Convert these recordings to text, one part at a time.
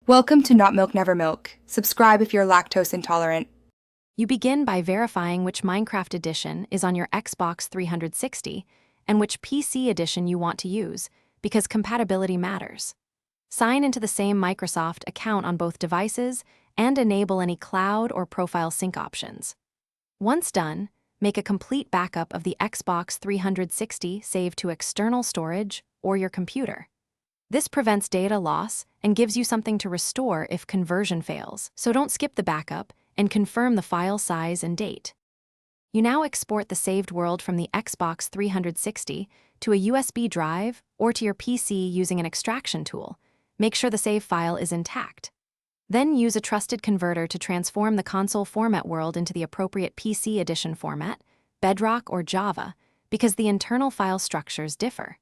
Welcome to Not Milk Never Milk. Subscribe if you're lactose intolerant. You begin by verifying which Minecraft edition is on your Xbox 360 and which PC edition you want to use, because compatibility matters. Sign into the same Microsoft account on both devices and enable any cloud or profile sync options. Once done, make a complete backup of the Xbox 360 saved to external storage or your computer. This prevents data loss and gives you something to restore if conversion fails, so don't skip the backup and confirm the file size and date. You now export the saved world from the Xbox 360 to a USB drive or to your PC using an extraction tool. Make sure the save file is intact. Then use a trusted converter to transform the console format world into the appropriate PC edition format, Bedrock or Java, because the internal file structures differ.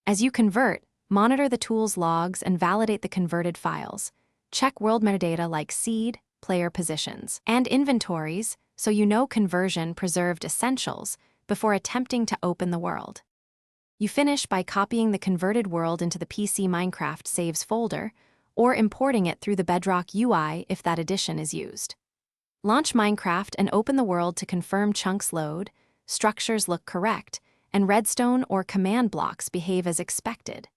As you convert, monitor the tool's logs and validate the converted files. Check world metadata like seed, player positions, and inventories so you know conversion preserved essentials before attempting to open the world. You finish by copying the converted world into the PC Minecraft saves folder or importing it through the Bedrock UI if that edition is used. Launch Minecraft and open the world to confirm chunks load, structures look correct, and redstone or command blocks behave as expected.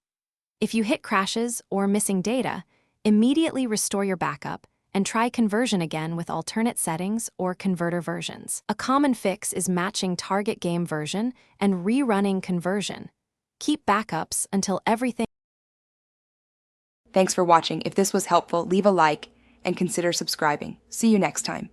If you hit crashes or missing data, immediately restore your backup and try conversion again with alternate settings or converter versions. A common fix is matching target game version and rerunning conversion. Keep backups until everything. Thanks for watching. If this was helpful, leave a like and consider subscribing. See you next time.